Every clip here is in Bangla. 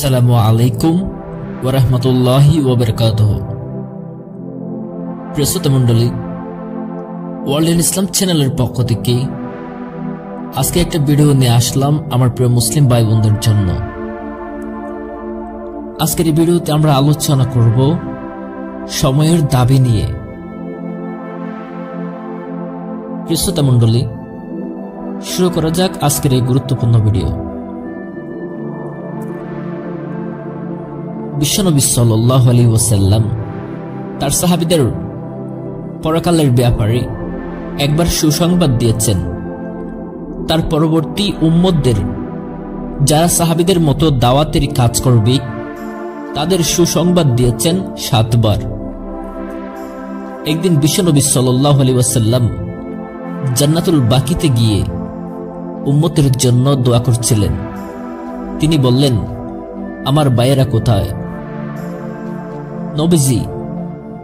আসসালামু আলাইকুম ওয়া রাহমাতুল্লাহি ওয়া বারাকাতুহু। প্রিয় শ্রোতা মণ্ডলী, ওয়ার্ল্ড ইন ইসলাম চ্যানেলের পক্ষ থেকে আজকে একটা ভিডিও নিয়ে আসলাম আমার প্রিয় মুসলিম ভাই বোনদের জন্য। আজকের এই ভিডিওতে আমরা আলোচনা করব সময়ের দাবি নিয়ে। প্রিয় শ্রোতা মণ্ডলী, শুরু করা যাক আজকের এই গুরুত্বপূর্ণ ভিডিও। বিশ্বনবী সাল্লাল্লাহু আলাইহি ওয়াসাল্লাম তার সাহাবীদের পরকালের ব্যাপারে একবার সুসংবাদ দিয়েছেন। তার পরবর্তী উম্মতদের যারা সাহাবীদের মতো দাওয়াতের কাজ করবে তাদের সুসংবাদ দিয়েছেন 7 বার। একদিন বিশ্বনবী সাল্লাল্লাহু আলাইহি ওয়াসাল্লাম জান্নাতুল বাকিতে গিয়ে উম্মতের জন্য দোয়া করছিলেন। তিনি বললেন, আমার ভাইয়েরা কোথায়? নবীজি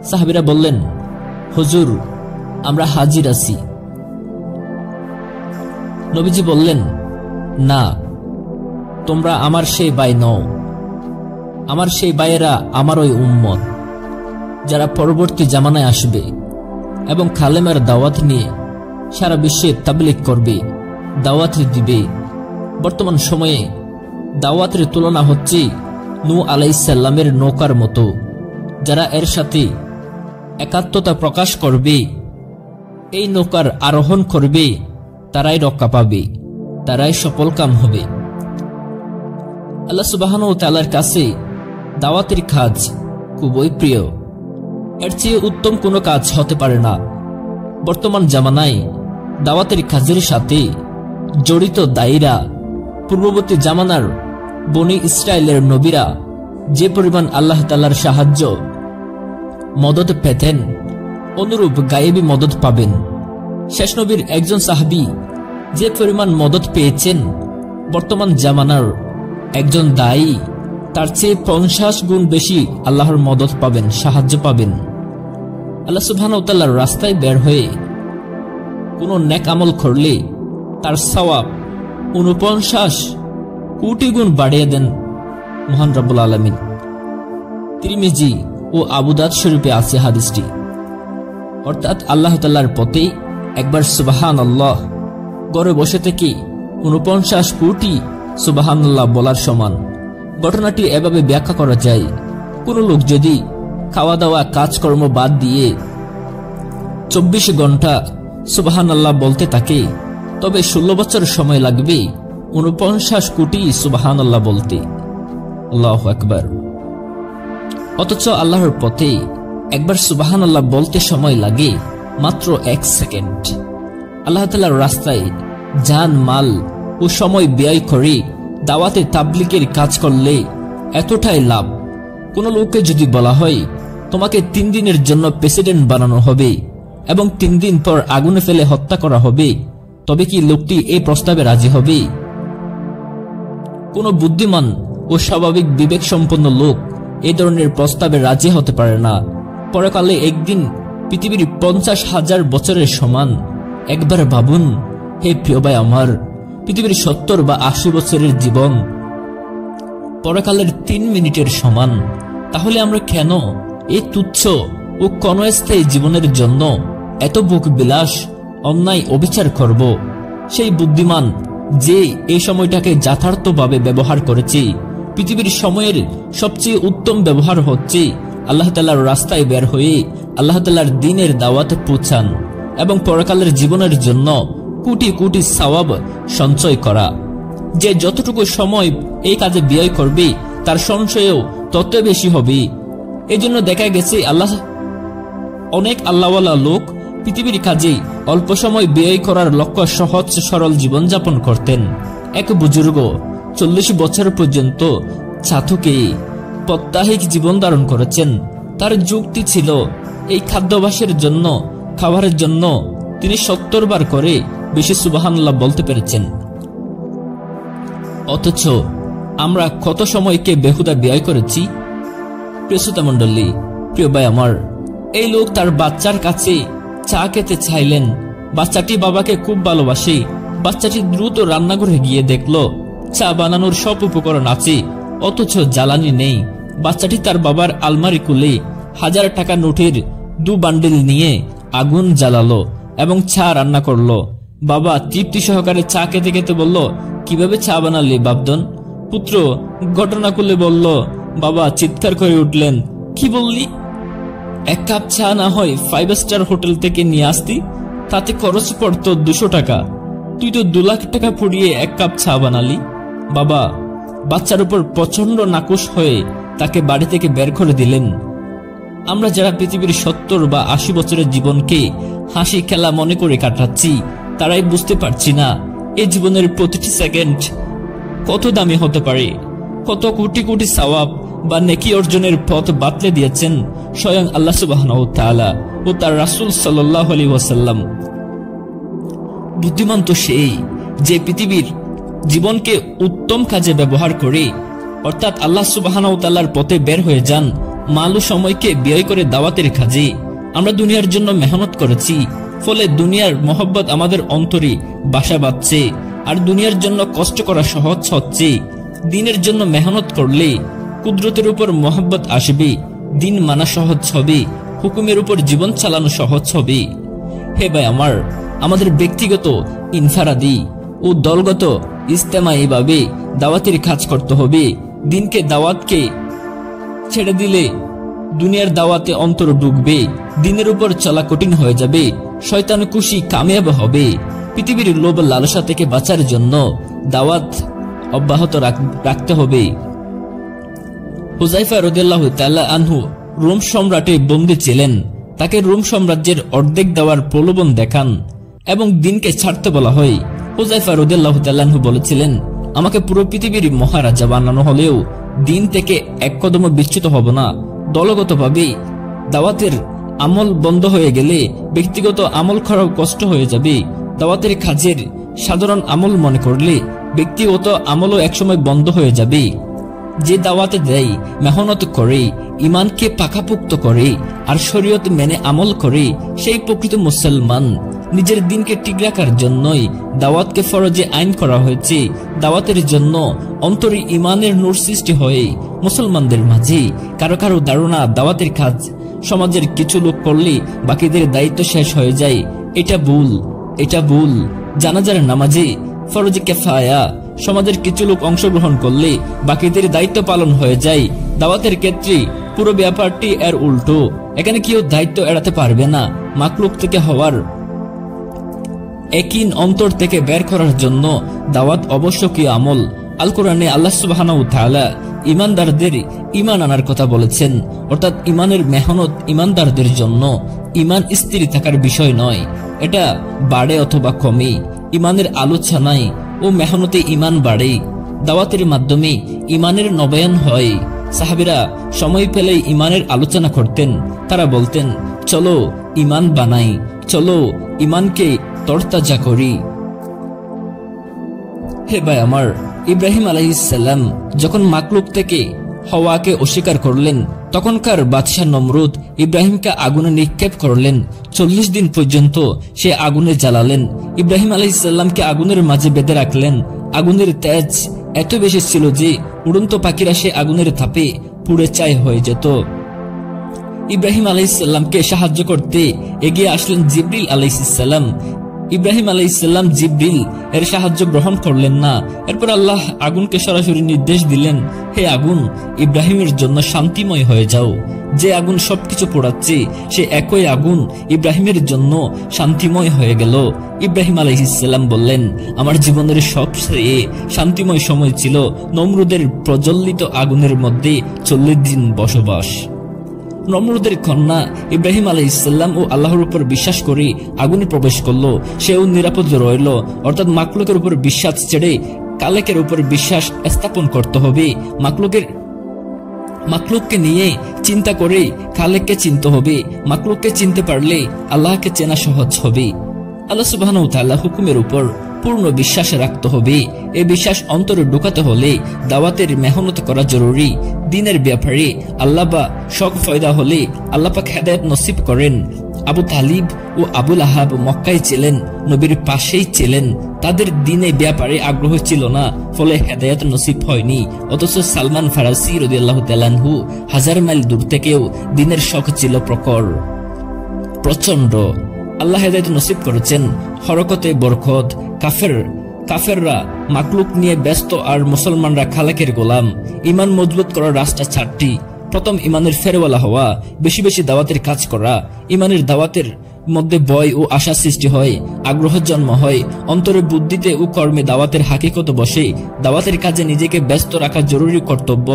সাহাবীরা বললেন, হুজুর আমরা হাজির আছি। নবীজি বললেন, না, তোমরা আমার সেই ভাই নও। আমার সেই ভাইয়েরা আমার ওই উম্মত যারা পরবর্তী জামানায় আসবে এবং কালেমার দাওয়াত নিয়ে সারা বিশ্বে তাবলীগ করবে, দাওয়াত দিবে। বর্তমান সময়ে দাওয়াতের তুলনা হচ্ছে নূহ আলাইহিস সালামের নৌকার মতো। যারা এর সাথে একাত্মতা প্রকাশ করবে, এই নৌকার আরোহণ করবে, তারাই রক্ষা পাবে, তারাই সফলকাম হবে। আল্লাহ সুবহানাহু ওয়া তাআলার কাছে দাওয়াতের কাজ খুবই প্রিয়। এর চেয়ে উত্তম কোনো কাজ হতে পারে না। বর্তমান জামানায় দাওয়াতের কাজের সাথে জড়িত দায়ীরা পূর্ববর্তী জামানার বনি ইসরায়েলের নবীরা যে পরিমাণ আল্লাহ তাআলার সাহায্য মদত পেতেন, অনুরূপ গায়েবী মদত পাবেন। শেষ নবীর একজন সাহাবী যে পরিমাণ মদত পেয়েছেন, বর্তমান জামানার একজন দায়ী তার চেয়ে 50 গুণ বেশি আল্লাহর মদত পাবেন, সাহায্য পাবেন। আল্লাহ সুবহানাহু ওয়া তাআলার রাস্তায় বের হয়ে কোনো নেক আমল করলে তার সওয়াব 49 কোটি গুণ বাড়িয়ে দেন মহান রব্বুল আলামিন। তিরমিজি ও আবু দাউদ শরীফে আছে হাদিসটি। অর্থাৎ আল্লাহ তাআলার পথে একবার সুবহানাল্লাহ ঘরে বসে থেকে 49 কোটি সুবহানাল্লাহ বলার সমান। ঘটনাটি এভাবে ব্যাখ্যা করা যায়, কোনো লোক যদি খাওয়া দাওয়া কাজকর্ম বাদ দিয়ে 24 ঘন্টা সুবহানাল্লাহ বলতে থাকে, তবে 16 বছর সময় লাগবে 49 কোটি সুবহানাল্লাহ বলতে। আল্লাহু আকবার। অথচ আল্লাহর পথে একবার সুবহানাল্লাহ বলতে সময় লাগে মাত্র 1 সেকেন্ড। আল্লাহ তাআলার রাস্তায় জান, মাল ও সময় ব্যয় করে দাওয়াতে তাবলীগের কাজ করলে এতটাই লাভ। কোন লোককে যদি বলা হয় তোমাকে 3 দিনের জন্য প্রেসিডেন্ট বানানো হবে এবং 3 দিন পর আগুনে ফেলে হত্যা করা হবে, তবে কি লোকটি এই প্রস্তাবে রাজি হবে? কোন বুদ্ধিমান ও স্বাভাবিক বিবেক সম্পন্ন লোক এই ধরনের প্রস্তাবে রাজি হতে পারে না। পরকালে একদিন পৃথিবীর 50,000 বছরের সমান। একবার ভাবুন হে প্রিয় ভাই আমার, পৃথিবীর 70 বা 80 বছরের জীবন পরকালের 3 মিনিটের সমান। তাহলে আমরা কেন এই তুচ্ছ ও ক্ষণস্থায়ী জীবনের জন্য এত ভোগ বিলাস, অন্যায়, অবিচার করব? সেই বুদ্ধিমান যে এই সময়টাকে যথার্থভাবে ব্যবহার করেছে। পৃথিবীর সময়ের সবচেয়ে উত্তম ব্যবহার হচ্ছে আল্লাহ তাআলার রাস্তায় বের হয়ে আল্লাহ তাআলার দ্বীনের দাওয়াত পৌঁছান এবং পরকালের জীবনের জন্য কোটি কোটি সওয়াব সঞ্চয় করা। যে যতটুকু সময় এই কাজে ব্যয় করবে তার সঞ্চয়ও তত বেশি হবে। এই জন্য দেখা গেছে অনেক আল্লাহওয়ালা লোক পৃথিবীর কাজে অল্প সময় ব্যয় করার লক্ষ্য সহজ সরল জীবনযাপন করতেন। এক বুজুর্গ 40 বছর পর্যন্ত ছাতুকে প্রাত্যহিক জীবন ধারণ করেছেন। তার যুক্তি ছিল এই খাদ্যাভ্যাসের জন্য, খাবারের জন্য তিনি 70 বার করে বেশি সুবহানাল্লাহ বলতে পেরেছেন। অথচ আমরা কত সময়কে বেহুদা ব্যয় করেছি। প্রিয় শ্রোতা মণ্ডলী, প্রিয় ভাই আমার, এই লোক তার বাচ্চার কাছে চা খেতে চাইলেন। বাচ্চাটি বাবাকে খুব ভালোবাসে। বাচ্চাটি দ্রুত রান্নাঘরে গিয়ে দেখল চা বানানোর সব উপকরণ আছে, অথচ জ্বালানি নেই। বাচ্চাটি তার বাবার আলমারি খুলে 1000 টাকা নোটের 2 বান্ডিল নিয়ে আগুন জ্বালালো এবং চা রান্না করলো। বাবা তৃপ্তি সহকারে চা খেতে খেতে বলল, কিভাবে চা বানালি বাপদন? পুত্র ঘটনা খুলে বলল। বাবা চিৎকার করে উঠলেন, কি বললি? 1 কাপ চা না হয় 5 স্টার হোটেল থেকে নিয়ে আসতি, তাতে খরচ পড়ত 200 টাকা। তুই তো 2 লাখ টাকা পুড়িয়ে 1 কাপ চা বানালি। বাবা বাচ্চার উপর প্রচন্ড নাকুশ হয়ে তাকে বাড়ি থেকে বের করে দিলেন। আমরা যারা পৃথিবীর 70 বা 80 বছরের জীবনকে হাসি খেলা মনে করে কাটাচ্ছি, তারাই বুঝতে পারছি না এই জীবনের প্রতিটি সেকেন্ড কত দামি হতে পারে। কত কোটি কোটি সওয়াব বা নেকি অর্জনের পথ বাতলে দিয়েছেন স্বয়ং আল্লাহ সুবহানাহু ওয়া তাআলা ও তার রাসূল সাল্লাল্লাহু আলাইহি ওয়াসাল্লাম। বুদ্ধিমান তো সেই যে পৃথিবীর জীবনকে উত্তম কাজে ব্যবহার করে, অর্থাৎ আল্লাহ সুবহানাহু ওয়া তাআলার পথে বের হয়ে যান, মাল ও সময়কে ব্যয় করে দাওয়াতের কাজে। আমরা দুনিয়ার জন্য মেহনত করেছি, ফলে দুনিয়ার মহব্বত আমাদের অন্তরে বাসা বাঁধছে। আর দুনিয়ার জন্য কষ্ট করা সহজ হচ্ছে। দিনের জন্য মেহনত করলে কুদরতের উপর মহব্বত আসবে, দিন মানা সহজ হবে, হুকুমের উপর জীবন চালানো সহজ হবে। হে ভাই আমার, আমাদের ব্যক্তিগত, ইনফারাদি ও দলগত ইজতেমাইভাবে দাওয়াতের কাজ করতে হবে। দিনকে দাওয়াতকে ছেড়ে দিলে দুনিয়ার দাওয়াতে অন্তর ডুববে, দিনের উপর চলা কঠিন হয়ে যাবে, শয়তান খুশি কামিয়াব হবে। পৃথিবীর লোভ লালসা থেকে বাঁচার জন্য দাওয়াত অব্যাহত রাখতে হবে। হুযায়ফা রাদিয়াল্লাহু তাআলা আনহু রোম সম্রাটে বন্দী ছিলেন। তাকে রোম সাম্রাজ্যের অর্ধেক দেওয়ার প্রলোভন দেখান এবং দিনকে ছাড়তে বলা হয়। হুযায়ফা রাদিয়াল্লাহু তাআলা আনহু বলেছিলেন, আমাকে পুরো পৃথিবীর মহারাজা বানানো হলেও দিন থেকে এক কদম বিচ্যুত হব না। দলগতভাবে দাওয়াতের আমল বন্ধ হয়ে গেলে ব্যক্তিগত আমল করাও কষ্ট হয়ে যাবে। দাওয়াতের কাজের সাধারণ আমল মনে করলে ব্যক্তিগত আমলও একসময় বন্ধ হয়ে যাবে। যে দাওয়াতে দেয়, মেহনত করে, ইমানকে পাকাপোক্ত করে আর শরীয়ত মেনে আমল করে, সেই প্রকৃত মুসলমান। নিজের দিনকে ঠিক রাখার জন্যই দাওয়াতকে ফরজে আইন করা হয়েছে। দাওয়াতের জন্য অন্তরে ইমানের নূর সৃষ্টি হয়ে মুসলমানদের মাঝে কারো কারো ধারণা দাওয়াতের কাজ সমাজের কিছু লোক করলে বাকিদের দায়িত্ব শেষ হয়ে যায়। এটা ভুল। জানাজার নামাজে ফরজে কিফায়া সমাজের কিছু লোক অংশগ্রহণ করলে বাকিদের দায়িত্ব পালন হয়ে যায়। দাওয়াতের ক্ষেত্রে পুরো ব্যাপারটি এর উল্টো। এখানে কেউ দায়িত্ব এড়াতে পারবে না। মাকলুক থেকে হওয়ার একই অন্তর থেকে বের করার জন্য দাওয়াত আবশ্যকীয় আমল। আল কোরআনে আল্লাহ সুবহানাহু ওয়া তাআলা ইমানদারদের ইমান আনার কথা বলেছেন, অর্থাৎ ইমানের মেহনত ইমানদারদের জন্য। ইমান স্থির থাকার বিষয় নয়, এটা বাড়ে অথবা কমে। ইমানের আলোচনায় ও মেহনতে ইমান বাড়ে। দাওয়াতের মাধ্যমে ইমানের নবায়ন হয়। সাহাবীরা সময় পেলেই ইমানের আলোচনা করতেন। তারা বলতেন, চলো ইমান বানাই, চলো ইমানকে তরতাজা করি। হে ভাই আমার, ইব্রাহিম আলাইহিস সালাম যখন মাকলুক থেকে হওয়াকে অস্বীকার করলেন, তখনকার বাদশাহ নমরুদ ইব্রাহিমকে আগুনে নিক্ষেপ করলেন। 40 দিন পর্যন্ত সে আগুনে জ্বালালেন। ইব্রাহিম আলাইহিস সালামকে আগুনের মাঝে বেঁধে রাখলেন। আগুনের তেজ এত বেশি ছিল যে উড়ন্ত পাখিরা সে আগুনের তাপে পুড়ে ছাই হয়ে যেত। ইব্রাহিম আলাইহিস সালামকে সাহায্য করতে এগিয়ে আসলেন জিবরিল আলাইহিস সালাম। ইব্রাহিম আলাইহিস সালাম জিবরিল এর সাহায্য গ্রহণ করলেন না। এরপর আল্লাহ আগুনকে সরাসরি নির্দেশ দিলেন, হে আগুন, ইব্রাহিমের জন্য শান্তিময় হয়ে যাও। যে আগুন সবকিছু পোড়াচ্ছে, সে একই আগুন ইব্রাহিমের জন্য শান্তিময় হয়ে গেল। ইব্রাহিম আলাইহিস সালাম বললেন, আমার জীবনের সবচেয়ে শান্তিময় সময় ছিল নমরুদের প্রজ্বলিত আগুনের মধ্যে 40 দিন বসবাস। নমরুদের কন্যা ইব্রাহিম আলাইহিস সালাম ও আল্লাহর উপর বিশ্বাস করে আগুনে প্রবেশ করলো। সেও নিরাপদ রইল। অর্থাৎ মাকলুকের উপর বিশ্বাস ছেড়ে কালেকের উপর বিশ্বাস স্থাপন করতে হবে। মাকলুককে নিয়ে চিন্তা করে খালেককে চিনতে হবে। মাকলুককে চিনতে পারলে আল্লাহকে চেনা সহজ হবে। আল্লাহ সুবহানাহু ওয়া তাআলা হুকুমের উপর পূর্ণ বিশ্বাস রাখতে হবে। এই বিশ্বাস অন্তরে ঢোকাতে হলে দাওয়াতের মেহনত করা জরুরি। দিনের ব্যাপারে আল্লাহ বা শখ ফয়দা হলে আল্লাহ পাক হেদায়েত নসিব করেন। আবু তালিব ও আবুল আহাব মক্কায় ছিলেন, নবীর পাশেই ছিলেন। তাদের দিনে ব্যাপারে আগ্রহ ছিল না, ফলে হেদায়েত নসিব হয়নি। অথচ সালমান ফারাসি রাদিয়াল্লাহু তাআলা আনহু হাজার মাইল দূর থেকেও দিনের শখ ছিল প্রখর, প্রচন্ড। আল্লাহ হেদায়েত নসিব করেছেন, হরকতে বরকত। কাফেররা মাকলুক নিয়ে ব্যস্ত আর মুসলমানরা খালাকের গোলাম। ইমান মজবুত করার রাস্তা চারটি। প্রথম, ইমানের ফেরওয়ালা হওয়া, বেশি বেশি দাওয়াতের কাজ করা। ইমানের দাওয়াতের মধ্যে ভয় ও আশা সৃষ্টি হয়, আগ্রহ জন্ম হয়, অন্তরে বুদ্ধিতে ও কর্মে দাওয়াতের হাকিকত বসে। দাওয়াতের কাজে নিজেকে ব্যস্ত রাখা জরুরি কর্তব্য।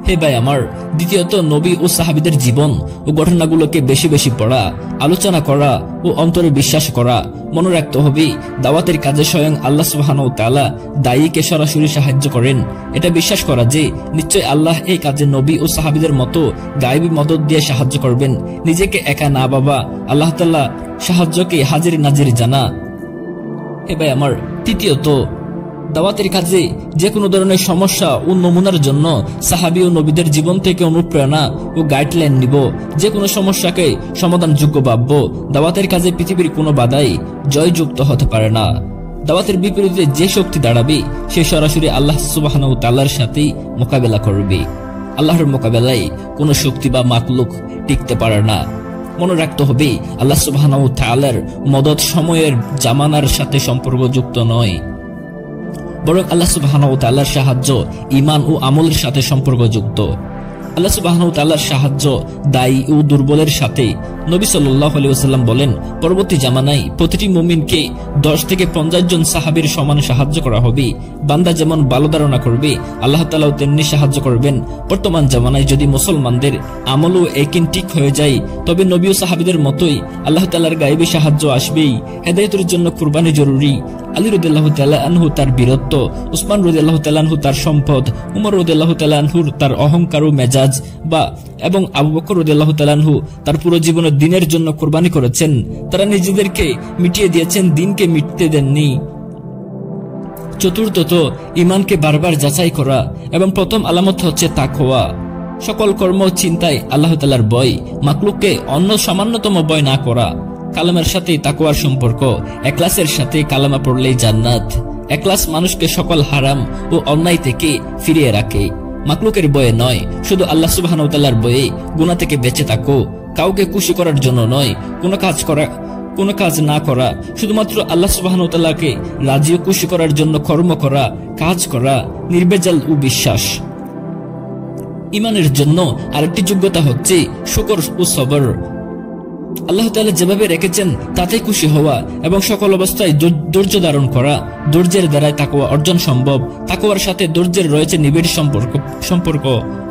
হে ভাই আমার, দ্বিতীয়ত, নবী ও সাহাবীদের জীবন ও ঘটনাগুলোকে বেশি বেশি পড়া, আলোচনা করা ও অন্তরে বিশ্বাস করা। মনে রাখতে হবে, দাওয়াতের কাজে স্বয়ং আল্লাহ সুবহানাহু ওয়া তাআলা দায়ীকে সরাসরি সাহায্য করেন। এটা বিশ্বাস করা যে নিশ্চয় আল্লাহ এই কাজে নবী ও সাহাবীদের মতো গায়েবী মদদ দিয়ে সাহায্য করবেন। নিজেকে একা না ভাবা, আল্লাহ তাআলা সাহায্যকে হাজির নাজির জানা। হে ভাই আমার, তৃতীয়ত, দাওয়াতের কাজে যে কোনো ধরনের সমস্যা ও নমুনার জন্য সাহাবী ও নবীদের জীবন থেকে অনুপ্রেরণা ও গাইডলাইন নিব। যে কোনো সমস্যাকে সমাধানযোগ্য ভাবব। দাওয়াতের কাজে পৃথিবীর কোনো বাধাই জয়যুক্ত হতে পারে না। দাওয়াতের বিপরীতে যে শক্তি দাঁড়াবে সে সরাসরি আল্লাহ সুবহানাহু ওয়া তাআলার সাথেই মোকাবেলা করবে। আল্লাহর মোকাবেলায় কোনো শক্তি বা মাকলুক টিকতে পারে না। মনে রাখতে হবে, আল্লাহ সুবহানাহু ওয়া তাআলার মদদ সময়ের জামানার সাথে সম্পর্কযুক্ত নয়, বরং আল্লাহ সুবহানাহু ওয়া তাআলার সাহায্য ঈমান ও আমলের সাথে সম্পর্কযুক্ত। আল্লাহ সুবহানাহু ওয়া তাআলার সাহায্য দায়ী ও দুর্বলের সাথে। নবী সাল্লাল্লাহু আলাইহি ওয়াসাল্লাম বলেন, পরবর্তী জামানায় প্রতিটি মুমিনকে 10 থেকে 50 জন সাহাবীর সমান সাহায্য করা হবে। বান্দা যেমন ভালো ধারণা করবে, আল্লাহ তাআলাও তেমনি সাহায্য করবেন। বর্তমান জামানায় যদি মুসলমানদের আমল ও ইয়াকিন ঠিক হয়ে যায়, তবে নবী ও সাহাবীদের মতোই আল্লাহ তাআলার গায়েবী সাহায্য আসবেই। হেদায়েতের জন্য কুরবানি জরুরি। আলী রাদিয়াল্লাহু তাআলা আনহু তার বীরত্ব, উসমান রাদিয়াল্লাহু তাআলা আনহু তার সম্পদ, উমর রাদিয়াল্লাহু তাআলা আনহু তার অহংকার ও মেজাজ এবং আবু বকর রাদিয়াল্লাহু তাআলা আনহু তার পুরো জীবন দিনের জন্য কুরবানি করেছেন। তারা নিজেদেরকে মিটিয়ে দিয়েছেন, দিনকে মিটতে দেননি। চতুর্থত, ঈমানকে বারবার যাচাই করা এবং প্রথম আলামত হচ্ছে তাকওয়া। সকল কর্ম চিন্তায় আল্লাহ তাআলার ভয়, মাকলুককে অন্য সামান্যতম ভয় না করা। কালামের সাথে তাকওয়ার সম্পর্ক। ইখলাসের সাথে কালামা পড়লেই জান্নাত। ইখলাস মানুষকে সকল হারাম ও অন্যায় থেকে ফিরিয়ে রাখে। মাকলুকের ভয়ে নয়, শুধু আল্লাহ সুবহানাহু ওয়া তাআলার ভয়ে গুনাহ থেকে বেঁচে থাকো। কাউকে খুশি করার জন্য নয়, কোনো কাজ না করা, শুধুমাত্র আল্লাহ সুবহানাহু ওয়া তাআলাকে রাজি ও খুশি করার জন্য কর্ম করা, কাজ করা, নির্ভেজাল ও বিশ্বাস। ঈমানের জন্য আরেকটি যোগ্যতা হচ্ছে শুকর ও সবর। আল্লাহ তাআলা যেভাবে রেখেছেন তাতে খুশি হওয়া এবং সকল অবস্থায় ধৈর্য ধারণ করা। ধৈর্যের দ্বারাই তাকওয়া অর্জন সম্ভব। তাকওয়ার সাথে ধৈর্যের রয়েছে নিবিড় সম্পর্ক।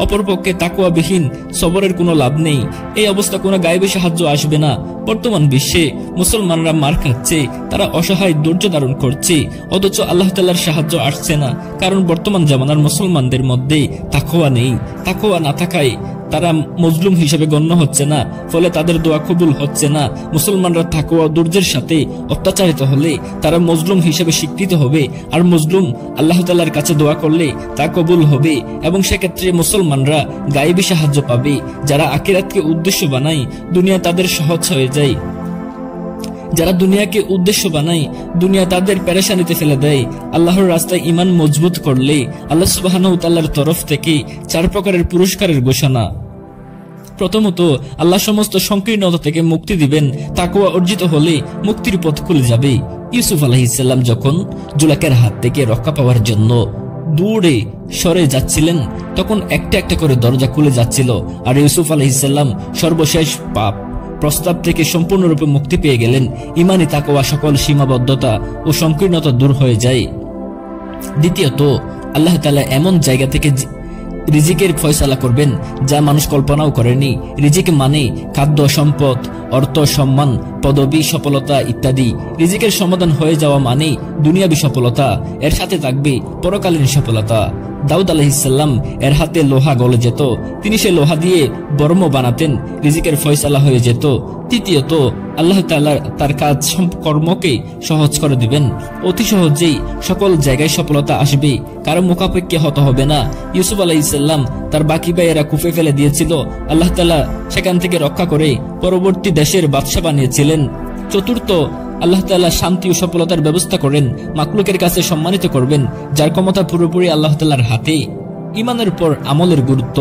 অপরপক্ষে তাকওয়াবিহীন সবরের কোনো লাভ নেই। এই অবস্থা কোনো গায়েবী সাহায্য আসবে না। বর্তমান বিশ্বে মুসলমানরা মার খাচ্ছে, তারা অসহায় ধৈর্য ধারণ করছে, অথচ আল্লাহ তাআলার সাহায্য আসছে না। কারণ বর্তমান জামানার মুসলমানদের মধ্যে তাকওয়া নেই। তাকওয়া না থাকায় তারা মজলুম হিসেবে গণ্য হচ্ছে না, ফলে তাদের দোয়া কবুল হচ্ছে না। মুসলমানরা তাকওয়া ধৈর্যের সাথে অত্যাচারিত হলে তারা মজলুম হিসেবে স্বীকৃত হবে, আর মজলুম আল্লাহ তাআলার কাছে দোয়া করলে তা কবুল হবে এবং সেক্ষেত্রে মুসলমানরা গায়েবী সাহায্য পাবে। যারা আখিরাতকে উদ্দেশ্য বানায়, দুনিয়া তাদের সহজ হয়ে যায়। যারা দুনিয়াকে উদ্দেশ্য বানায়, দুনিয়া তাদের পেরেশানিতে ফেলে দেয়। আল্লাহর রাস্তায় ঈমান মজবুত করলে আল্লাহ সুবহানাহু ওয়া তাআলার তরফ থেকে 4 প্রকারের পুরস্কারের ঘোষণা। প্রথমত, আল্লাহ সমস্ত সংকীর্ণতা থেকে মুক্তি দিবেন। তাকওয়া অর্জিত হলে মুক্তির পথ খুলে যাবে। ইউসুফ আলাইহিস সালাম যখন জুলাইখার হাত থেকে রক্ষা পাওয়ার জন্য দূরে সরে যাচ্ছিলেন, তখন একটা একটা করে দরজা খুলে যাচ্ছিল, আর ইউসুফ আলাইহিস সালাম সর্বশেষ প্রস্তাব থেকে সম্পূর্ণরূপে মুক্তি পেয়ে গেলেন। ঈমানি তাকওয়া সকল সীমাবদ্ধতা ও সংকীর্ণতা দূর হয়ে যায়। দ্বিতীয়ত, আল্লাহ তাআলা এমন জায়গা থেকে রিজিকের ফয়সালা করবেন যা মানুষ কল্পনাও করেনি। রিজিক মানে খাদ্য, সম্পদ, অর্থ, সম্মান, পদবি, সফলতা ইত্যাদি। রিজিকের সমাধান হয়ে যাওয়া মানে দুনিয়াবী সফলতা, এর সাথে থাকবে পরকালীন সফলতা। দাউদ আলাইহিস সালাম এর হাতে লোহা গলে যেত, তিনি সে লোহা দিয়ে বর্ম বানাতেন, রিজিকের ফয়সালা হয়ে যেত। তৃতীয়ত, আল্লাহ তাআলা তার কাজ কর্মকে সহজ করে দিবেন। অতি সহজেই সকল জায়গায় সফলতা আসবে, কারো মুখাপেক্ষী হতে হবে না। ইউসুফ আলাইহিস সালাম তার বাকি ভাইয়েরা কুফে ফেলে দিয়েছিল, আল্লাহ তাআলা সেখান থেকে রক্ষা করে পরবর্তী দেশের বাদশা বানিয়েছিলেন। চতুর্থ, আল্লাহ তাআলা শান্তি ও সফলতার ব্যবস্থা করেন, মাখলুকের কাছে সম্মানিত করবেন, যার ক্ষমতা পুরোপুরি আল্লাহ তাআলার হাতে। ঈমানের পর আমলের গুরুত্ব।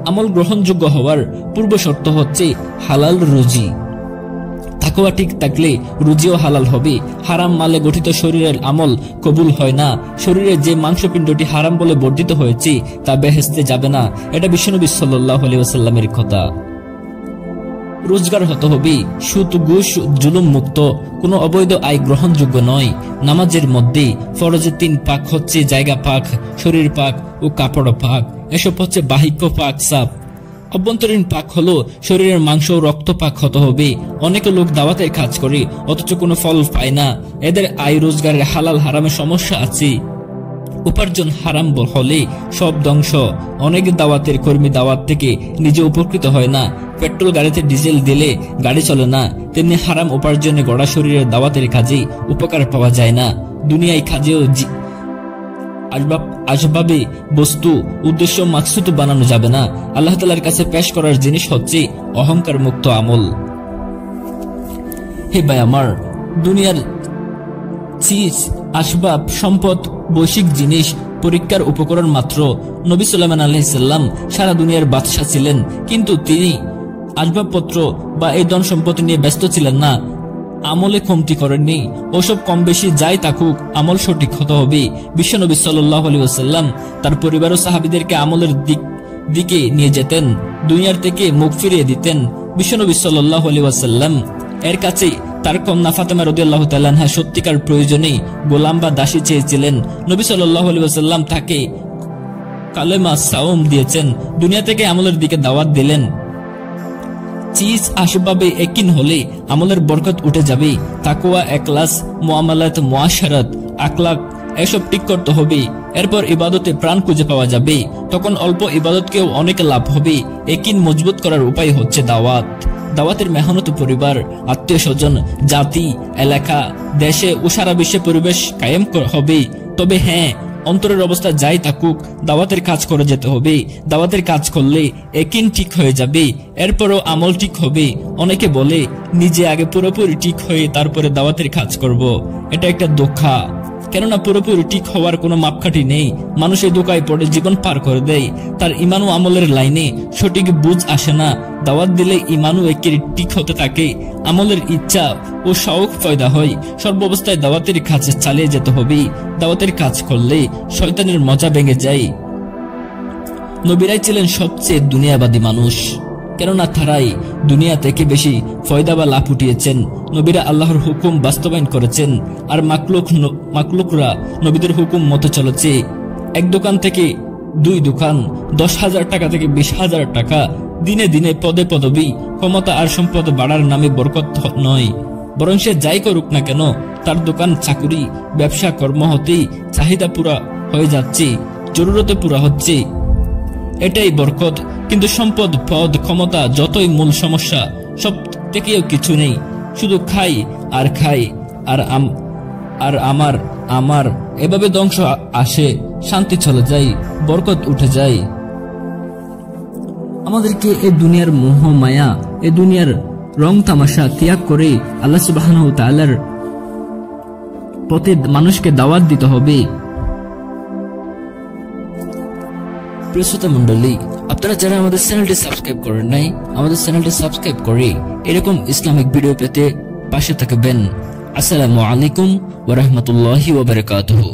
আমল গ্রহণযোগ্য হওয়ার পূর্ব শর্ত হচ্ছে হালাল রুজি। তাকওয়া ঠিক থাকলে রুজিও হালাল হবে। হারাম মালে গঠিত শরীরের আমল কবুল হয় না। শরীরে যে মাংসপিণ্ডটি হারাম বলে বর্ধিত হয়েছে তা বেহেশতে যাবে না। এটা বিশ্বনবী সাল্লাল্লাহু আলাইহি ওয়াসাল্লামের কথা। রোজগার হতে হবে সুদ, ঘুষ, জুলুম মুক্ত। কোনো অবৈধ আয় গ্রহণযোগ্য নয়। নামাজের মধ্যে ফরজে 3 পাক হচ্ছে জায়গা পাক, শরীর পাক ও কাপড় পাক। এসব হচ্ছে বাহিক্য পাক সাফ। অভ্যন্তরীণ পাক হলো শরীরের মাংস ও রক্ত পাক হতে হবে। অনেক লোক দাওয়াতের কাজ করে অথচ কোনো ফল পায় না। এদের আয় রোজগারের হালাল হারামের সমস্যা আছে। উপার্জন হারাম হলে সব ধ্বংস। অনেক দাওয়াতের কর্মী দাওয়াত থেকে নিজে উপকৃত হয় না। পেট্রোল গাড়িতে ডিজেল দিলে গাড়ি চলে না, তেমনি হারাম উপার্জনে গড়া শরীরের দাওয়াতের কাজে উপকার পাওয়া যায় না। দুনিয়ায় কাজেও আসবাবে বস্তু উদ্দেশ্য মাকসুদ বানানো যাবে না। আল্লাহ তাআলার কাছে পেশ করার জিনিস হচ্ছে অহংকার মুক্ত আমল। হে ভাই আমার, দুনিয়ার চিজ, আসবাব, সম্পদ, বৈশ্বিক জিনিস পরীক্ষার উপকরণ মাত্র। নবী সুলাইমান আলাইহিস সালাম সারা দুনিয়ার বাদশা ছিলেন, কিন্তু তিনি আসবাবপত্র বা এই ধন সম্পত্তি নিয়ে ব্যস্ত ছিলেন না। আমলে কমতি করেননি। ওসব কম বেশি যাই থাকুক, আমল সঠিক হতে হবে। বিশ্বনবী সাল্লাল্লাহু আলাইহি ওয়াসাল্লাম তার পরিবার ও সাহাবীদেরকে আমলের দিকে নিয়ে যেতেন, দুনিয়ার থেকে মুখ ফিরিয়ে দিতেন। বিশ্বনবী সাল্লাল্লাহু আলাইহি ওয়াসাল্লাম এর কাছে তার কন্যা ফাতেমা রাদিয়াল্লাহু তাআলা আনহা সত্যিকার প্রয়োজনে গোলাম বা দাসী চেয়েছিলেন। নবী সাল্লাল্লাহু আলাইহি ওয়াসাল্লাম তাকে কালেমা সাওম দিয়েছেন, দুনিয়া থেকে আমলের দিকে দাওয়াত দিলেন। চিজ আসবাবে একিন হলে আমলের বরকত উঠে যাবে। তাকওয়া, ইখলাস, মুআমালাত, মুআশারাত, আখলাক এসব ঠিক করতে হবে। এরপর ইবাদতে প্রাণ খুঁজে পাওয়া যাবে। তখন অল্প ইবাদতকেও অনেক লাভ হবে। একিন মজবুত করার উপায় হচ্ছে দাওয়াত। দাওয়াতের মেহনত পরিবার, আত্মীয় স্বজন, জাতি, এলাকা, দেশে ও সারা বিশ্বে পরিবেশ কায়েম হবে। তবে হ্যাঁ, অন্তরের অবস্থা যাই থাকুক, দাওয়াতের কাজ করে যেতে হবে। দাওয়াতের কাজ করলে একিন ঠিক হয়ে যাবে, এরপরও আমল ঠিক হবে। অনেকে বলে নিজে আগে পুরোপুরি ঠিক হয়ে তারপরে দাওয়াতের কাজ করব। এটা একটা ধোঁকা, কেননা পুরোপুরি ঠিক হওয়ার কোনো মাপকাঠি নেই। মানুষ এই ধোঁকায় পড়ে জীবন পার করে দেয়। তার ইমান ও আমলের লাইনে সঠিক বুঝ আসে না। দাওয়াত দিলে ইমান ও একের ঠিক হতে থাকে, আমলের ইচ্ছা ও শৌক পয়দা হয়। সর্বাবস্থায় দাওয়াতের কাজ চালিয়ে যেতে হবে। দাওয়াতের কাজ করলে শয়তানের মজা ভেঙে যায়। নবীরাই ছিলেন সবচেয়ে দুনিয়াবাদী মানুষ, কেননা তারাই দুনিয়া থেকে বেশি ফয়দা বা লাভ উঠিয়েছেন। নবীরা আল্লাহর হুকুম বাস্তবায়ন করেছেন, আর মাকলুকরা নবীদের হুকুম মতো চলেছে। এক দোকান থেকে 2 দোকান, 10,000 টাকা থেকে 20,000 টাকা, দিনে দিনে পদে পদবি, ক্ষমতা আর সম্পদ বাড়ার নামে বরকত নয়, বরং সে যাই করুক না কেন তার দোকান, চাকুরি, ব্যবসা কর্ম হতেই চাহিদা পুরা হয়ে যাচ্ছে, জরুরতে পুরা হচ্ছে, এটাই বরকত। কিন্তু সম্পদ, পদ, ক্ষমতা যতই মূল সমস্যা, সব থেকেও কিছু নেই, শুধু খাই আর খাই আর আমার এভাবে ধ্বংস আসে, শান্তি চলে যায়, বরকত উঠে যায়। আমাদেরকে এই দুনিয়ার মোহ মায়া, এই দুনিয়ার রং তামাশা ত্যাগ করে আল্লাহ সুবহানাহু ওয়া তাআলার পথে মানুষকে দাওয়াত দিতে হবে। প্রিয় শ্রোতা মণ্ডলী, আপনারা যারা আমাদের চ্যানেলটি সাবস্ক্রাইব করেন নাই, আমাদের চ্যানেলটি সাবস্ক্রাইব করে এরকম ইসলামিক ভিডিও পেতে পাশে থাকবেন। আসসালামু আলাইকুম ওয়া রাহমাতুল্লাহি ওয়া বারাকাতুহু।